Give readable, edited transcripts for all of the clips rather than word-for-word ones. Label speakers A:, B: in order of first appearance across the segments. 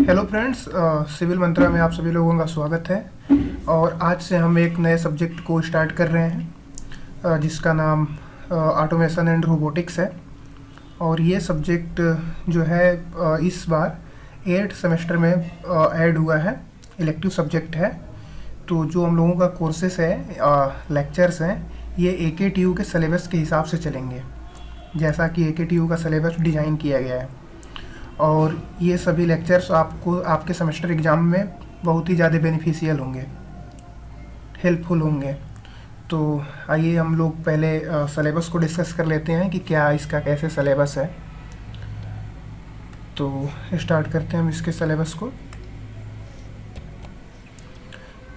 A: Hello friends, civil मंत्रा में आप सभी लोगों का स्वागत है। और आज से हम एक नए सब्जेक्ट को स्टार्ट कर रहे हैं, जिसका नाम ऑटोमेशन एंड रोबोटिक्स है। और ये सब्जेक्ट जो है इस बार 8th सेमेस्टर में ऐड हुआ है, इलेक्टिव सब्जेक्ट है। तो जो हम लोगों का कोर्सेस है, लेक्चर्स हैं, ये AKTU के सिलेबस के हिसाब से चलेंगे, जैसा कि AKTU का सिलेबस डिज़ाइन किया गया है। और ये सभी लेक्चर्स आपको आपके सेमेस्टर एग्ज़ाम में बहुत ही ज़्यादा बेनिफिशियल होंगे, हेल्पफुल होंगे। तो आइए हम लोग पहले सिलेबस को डिस्कस कर लेते हैं कि क्या इसका कैसे सिलेबस है। तो स्टार्ट करते हैं हम इसके सिलेबस को।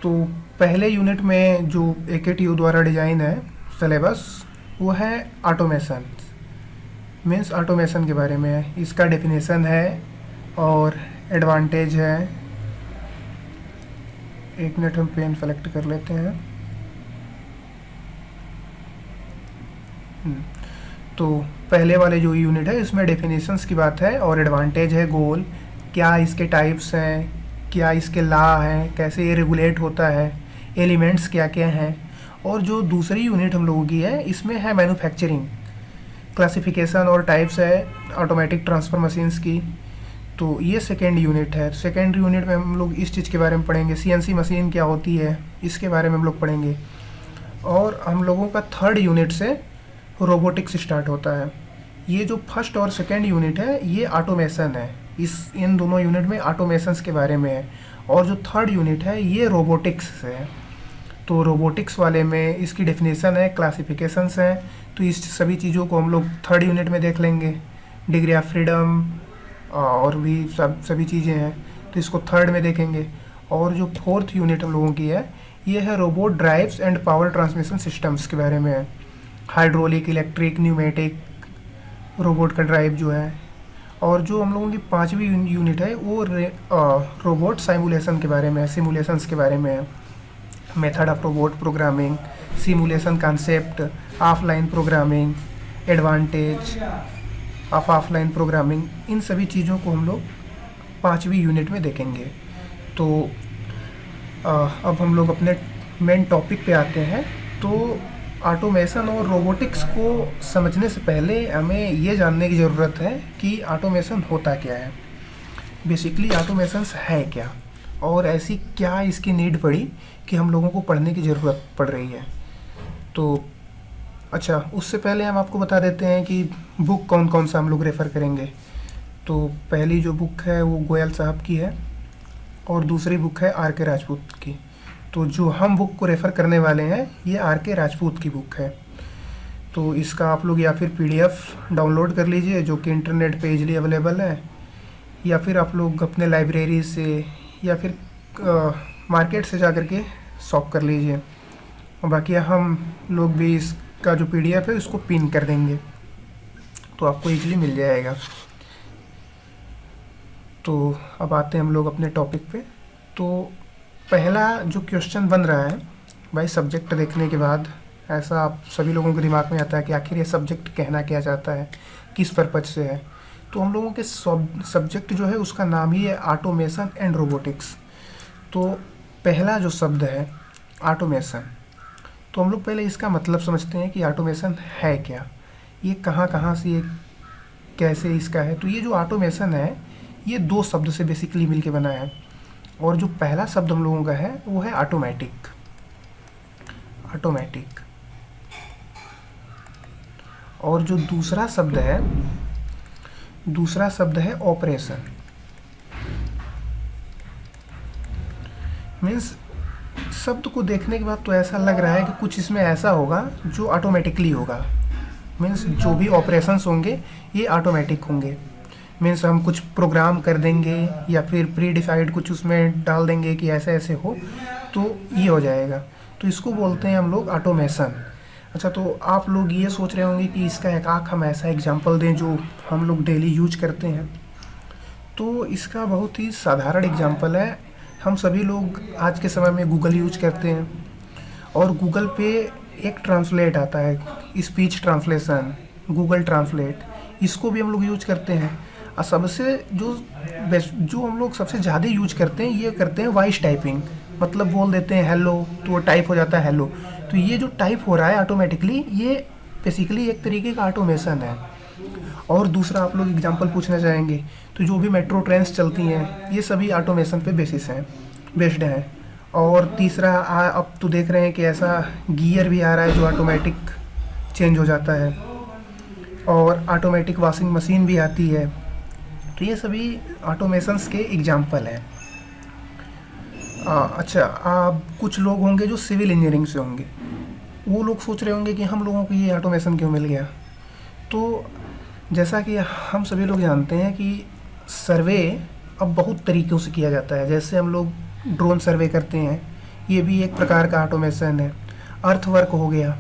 A: तो पहले यूनिट में जो AKTU द्वारा डिज़ाइन है सिलेबस, वो है ऑटोमेशन। मीन्स ऑटोमेशन के बारे में है, इसका डेफिनेशन है और एडवांटेज है। एक मिनट हम पेन सेलेक्ट कर लेते हैं। तो पहले वाले जो यूनिट है इसमें डेफिनेशंस की बात है और एडवांटेज है, गोल, क्या इसके टाइप्स हैं, क्या इसके लॉ हैं, कैसे ये रेगुलेट होता है, एलिमेंट्स क्या क्या हैं। और जो दूसरी यूनिट हम लोगों की है इसमें है मैन्युफैक्चरिंग, क्लासिफिकेशन और टाइप्स है ऑटोमेटिक ट्रांसफर मशीन्स की। तो ये सेकेंड यूनिट है। सेकेंड यूनिट में हम लोग इस चीज़ के बारे में पढ़ेंगे, CNC मशीन क्या होती है, इसके बारे में हम लोग पढ़ेंगे। और हम लोगों का थर्ड यूनिट से रोबोटिक्स स्टार्ट होता है। ये जो फर्स्ट और सेकेंड यूनिट है ये ऑटोमेशन है, इन दोनों यूनिट में ऑटोमेशंस के बारे में है। और जो थर्ड यूनिट है ये रोबोटिक्स है। तो रोबोटिक्स वाले में इसकी डेफिनेशन है, क्लासिफिकेशंस हैं। तो इस सभी चीज़ों को हम लोग थर्ड यूनिट में देख लेंगे। डिग्री ऑफ फ्रीडम और भी सभी चीज़ें हैं, तो इसको थर्ड में देखेंगे। और जो फोर्थ यूनिट हम लोगों की है ये है robot drives and power transmission systems के बारे में है। हाइड्रोलिक, इलेक्ट्रिक, न्यूमेटिक रोबोट का ड्राइव जो है। और जो हम लोगों की पाँचवीं यूनिट है वो रोबोट सिमुलेशन के बारे में है, सिमुलेशंस के बारे में है। Method of robot programming, simulation concept, offline programming, advantage of offline programming, इन सभी चीज़ों को हम लोग पाँचवीं यूनिट में देखेंगे। तो अब हम लोग अपने मेन टॉपिक पे आते हैं। तो ऑटोमेशन और रोबोटिक्स को समझने से पहले हमें ये जानने की ज़रूरत है कि ऑटोमेशन होता क्या है, बेसिकली ऑटोमेशंस है क्या, और ऐसी क्या इसकी नीड पड़ी कि हम लोगों को पढ़ने की ज़रूरत पड़ रही है। तो अच्छा, उससे पहले हम आपको बता देते हैं कि बुक कौन कौन सा हम लोग रेफ़र करेंगे। तो पहली जो बुक है वो गोयल साहब की है और दूसरी बुक है RK राजपूत की। तो जो हम बुक को रेफ़र करने वाले हैं ये RK राजपूत की बुक है। तो इसका आप लोग या फिर PDF डाउनलोड कर लीजिए, जो कि इंटरनेट पे इजीली अवेलेबल है, या फिर आप लोग अपने लाइब्रेरी से या फिर मार्केट से जा कर के शॉप कर लीजिए। और बाकी हम लोग भी इसका जो PDF है उसको पिन कर देंगे, तो आपको इजीली मिल जाएगा। तो अब आते हैं हम लोग अपने टॉपिक पे। तो पहला जो क्वेश्चन बन रहा है भाई, सब्जेक्ट देखने के बाद ऐसा आप सभी लोगों के दिमाग में आता है कि आखिर ये सब्जेक्ट कहना क्या चाहता है, किस पर्पज से है। तो हम लोगों के सब्जेक्ट जो है उसका नाम ही है ऑटोमेशन एंड रोबोटिक्स। तो पहला जो शब्द है ऑटोमेशन, तो हम लोग पहले इसका मतलब समझते हैं कि ऑटोमेशन है क्या, ये कहाँ कहाँ से, ये कैसे इसका है। तो ये जो ऑटोमेशन है ये दो शब्द से बेसिकली मिलके बना है। और जो पहला शब्द हम लोगों का है वो है ऑटोमेटिक। ऑटोमेटिक। और जो दूसरा शब्द है ऑपरेशन। मीन्स शब्द को देखने के बाद तो ऐसा लग रहा है कि कुछ इसमें ऐसा होगा जो ऑटोमेटिकली होगा। मीन्स जो भी ऑपरेशंस होंगे ये ऑटोमेटिक होंगे। मीन्स हम कुछ प्रोग्राम कर देंगे या फिर प्री डिसाइड कुछ उसमें डाल देंगे कि ऐसे ऐसे हो तो ये हो जाएगा। तो इसको बोलते हैं हम लोग ऑटोमेशन। अच्छा, तो आप लोग ये सोच रहे होंगे कि इसका एक आख हम ऐसा एग्जांपल दें जो हम लोग डेली यूज करते हैं। तो इसका बहुत ही साधारण एग्जांपल है। हम सभी लोग आज के समय में गूगल यूज करते हैं और गूगल पे एक ट्रांसलेट आता है, स्पीच ट्रांसलेशन, गूगल ट्रांसलेट, इसको भी हम लोग यूज करते हैं। सबसे जो हम लोग सबसे ज़्यादा यूज करते हैं, ये करते हैं वॉइस टाइपिंग। मतलब बोल देते हैं हेलो तो वो टाइप हो जाता है हेलो। तो ये जो टाइप हो रहा है ऑटोमेटिकली, ये बेसिकली एक तरीके का ऑटोमेशन है। और दूसरा आप लोग एग्जांपल पूछना चाहेंगे, तो जो भी मेट्रो ट्रेन्स चलती हैं ये सभी ऑटोमेशन पे बेस्ड हैं। और तीसरा अब तो देख रहे हैं कि ऐसा गियर भी आ रहा है जो ऑटोमेटिक चेंज हो जाता है, और ऑटोमेटिक वॉशिंग मशीन भी आती है। तो ये सभी ऑटोमेशंस के एग्जांपल हैं। अच्छा, कुछ लोग होंगे जो सिविल इंजीनियरिंग से होंगे, वो लोग सोच रहे होंगे कि हम लोगों को ये ऑटोमेशन क्यों मिल गया। तो जैसा कि हम सभी लोग जानते हैं कि सर्वे अब बहुत तरीक़ों से किया जाता है। जैसे हम लोग ड्रोन सर्वे करते हैं, ये भी एक प्रकार का ऑटोमेशन है। अर्थ वर्क हो गया,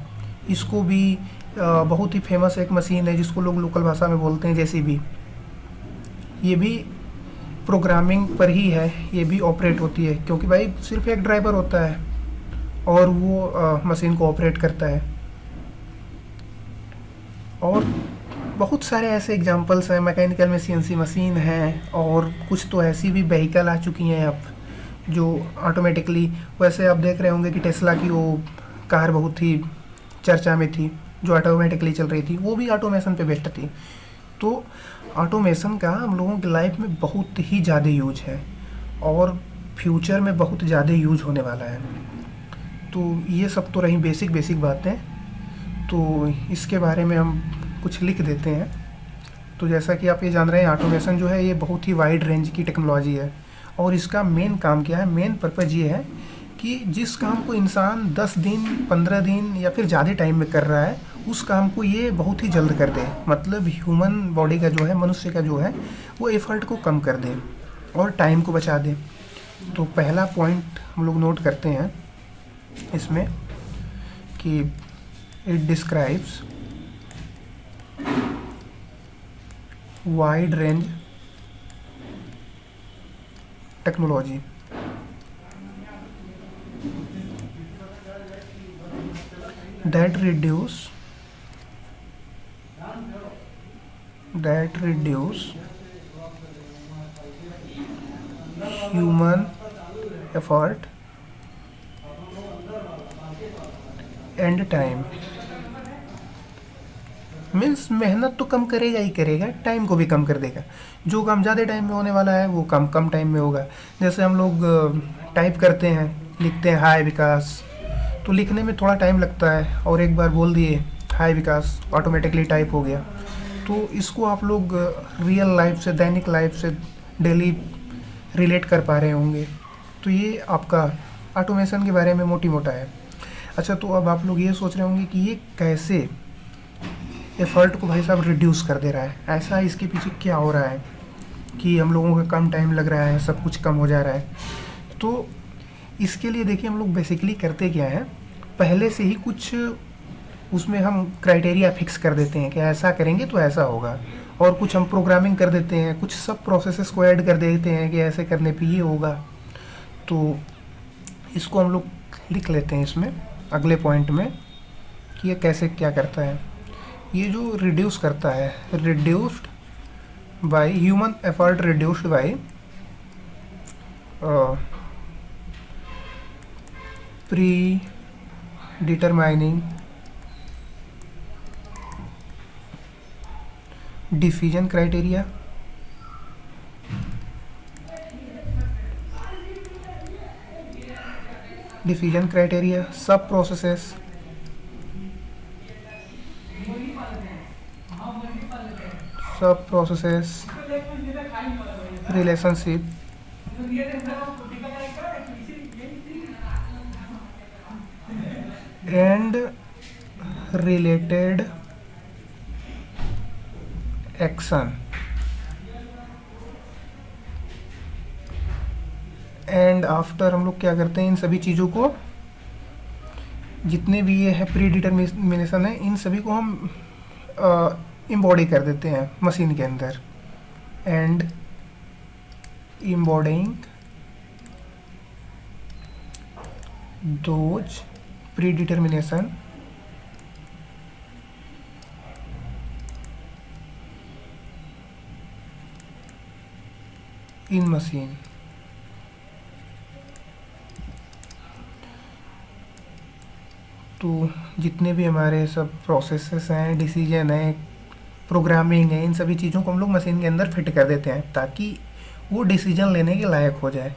A: इसको भी बहुत ही फेमस एक मशीन है जिसको लोग लोकल भाषा में बोलते हैं जेसीबी। ये भी प्रोग्रामिंग पर ही है, ये भी ऑपरेट होती है, क्योंकि भाई सिर्फ एक ड्राइवर होता है और वो मशीन को ऑपरेट करता है। और बहुत सारे ऐसे एग्जांपल्स हैं। मैकेनिकल में सीएनसी मशीन है, और कुछ तो ऐसी भी व्हीकल आ चुकी हैं अब जो ऑटोमेटिकली, वैसे आप देख रहे होंगे कि टेस्ला की वो कार बहुत ही चर्चा में थी जो ऑटोमेटिकली चल रही थी, वो भी ऑटोमेशन पे बेस्ड थी। तो ऑटोमेशन का हम लोगों की लाइफ में बहुत ही ज़्यादा यूज है, और फ्यूचर में बहुत ज़्यादा यूज होने वाला है। तो ये सब तो रही बेसिक बातें। तो इसके बारे में हम कुछ लिख देते हैं। तो जैसा कि आप ये जान रहे हैं, ऑटोमेशन जो है ये बहुत ही वाइड रेंज की टेक्नोलॉजी है, और इसका मेन काम क्या है, मेन पर्पज़ ये है कि जिस काम को इंसान 10 दिन 15 दिन या फिर ज़्यादा टाइम में कर रहा है, उस काम को ये बहुत ही जल्द कर दे। मतलब ह्यूमन बॉडी का जो है, मनुष्य का जो है, वो एफर्ट को कम कर दे और टाइम को बचा दे। तो पहला पॉइंट हम लोग नोट करते हैं इसमें कि it describes wide range technology that reduce human effort and time। Means मेहनत तो कम करेगा ही करेगा, टाइम को भी कम कर देगा। जो काम ज़्यादा टाइम में होने वाला है वो काम कम टाइम में होगा। जैसे हम लोग टाइप करते हैं, लिखते हैं हाय विकास, तो लिखने में थोड़ा टाइम लगता है, और एक बार बोल दिए हाय विकास, ऑटोमेटिकली टाइप हो गया। तो इसको आप लोग रियल लाइफ से, दैनिक लाइफ से डेली रिलेट कर पा रहे होंगे। तो ये आपका ऑटोमेशन के बारे में मोटी मोटा है। अच्छा, तो अब आप लोग ये सोच रहे होंगे कि ये कैसे एफ़र्ट को भाई साहब रिड्यूस कर दे रहा है, ऐसा इसके पीछे क्या हो रहा है कि हम लोगों का कम टाइम लग रहा है, सब कुछ कम हो जा रहा है। तो इसके लिए देखिए हम लोग बेसिकली करते क्या है, पहले से ही कुछ उसमें हम क्राइटेरिया फिक्स कर देते हैं कि ऐसा करेंगे तो ऐसा होगा, और कुछ हम प्रोग्रामिंग कर देते हैं, कुछ सब प्रोसेसेस को ऐड कर देते हैं कि ऐसे करने पे ये होगा। तो इसको हम लोग लिख लेते हैं इसमें अगले पॉइंट में कि ये कैसे क्या करता है। ये जो रिड्यूस करता है, reduced by human effort, reduced by pre determining decision criteria, sub processes, relationship, and related action. And after हम लोग क्या करते हैं, इन सभी चीज़ों को, जितने भी ये है प्री डिटर्मिनेशन है, इन सभी को हम एम्बॉडी कर देते हैं मशीन के अंदर। And embodying those pre determination in machine. तो जितने भी हमारे सब प्रोसेसेस हैं, डिसीजन है, प्रोग्रामिंग है, इन सभी चीज़ों को हम लोग मशीन के अंदर फिट कर देते हैं ताकि वो डिसीजन लेने के लायक हो जाए।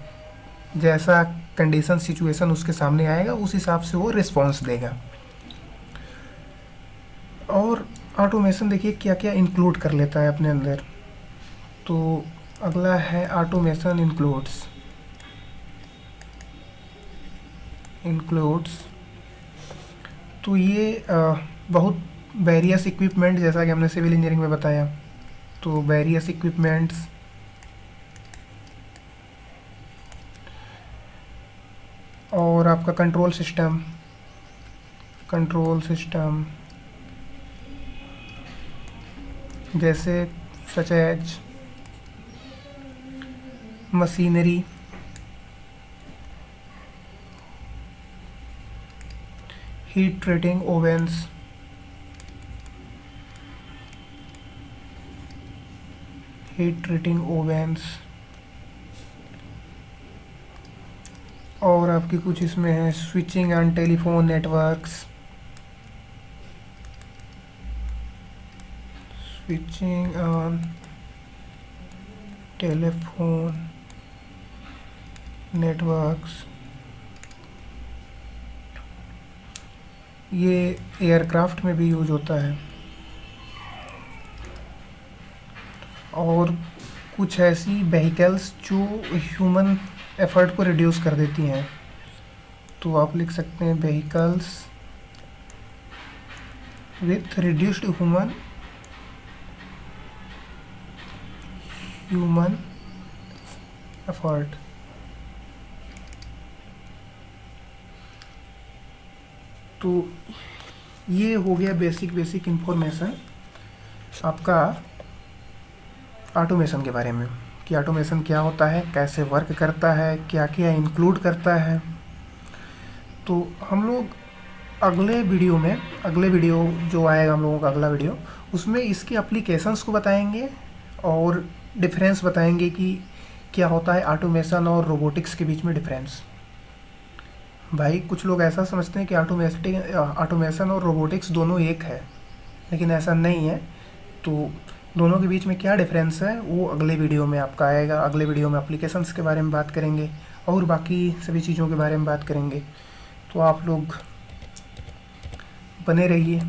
A: जैसा कंडीशन सिचुएशन उसके सामने आएगा उस हिसाब से वो रिस्पॉन्स देगा। और ऑटोमेशन देखिए क्या क्या इंक्लूड कर लेता है अपने अंदर। तो अगला है ऑटोमेशन इंक्लूड्स। तो ये बहुत वेरियस इक्विपमेंट, जैसा कि हमने सिविल इंजीनियरिंग में बताया, तो वेरियस इक्विपमेंट्स और आपका कंट्रोल सिस्टम जैसे such as machinery, heat treating ovens और आपकी कुछ इसमें है स्विचिंग ऑन टेलीफोन नेटवर्क्स, ये एयरक्राफ्ट में भी यूज होता है। और कुछ ऐसी व्हीकल्स जो ह्यूमन एफर्ट को रिड्यूस कर देती हैं, तो आप लिख सकते हैं vehicles with reduced human effort. तो ये हो गया बेसिक इंफॉर्मेशन आपका ऑटोमेशन के बारे में कि ऑटोमेशन क्या होता है, कैसे वर्क करता है, क्या क्या इंक्लूड करता है। तो हम लोग अगले वीडियो जो आएगा हम लोगों का अगला वीडियो, उसमें इसके एप्लीकेशंस को बताएंगे और डिफरेंस बताएंगे कि क्या होता है ऑटोमेशन और रोबोटिक्स के बीच में डिफरेंस। भाई कुछ लोग ऐसा समझते हैं कि ऑटोमेशन और रोबोटिक्स दोनों एक है, लेकिन ऐसा नहीं है। तो दोनों के बीच में क्या डिफरेंस है वो अगले वीडियो में आपका आएगा। अगले वीडियो में एप्लीकेशंस के बारे में बात करेंगे और बाकी सभी चीज़ों के बारे में बात करेंगे। तो आप लोग बने रहिए।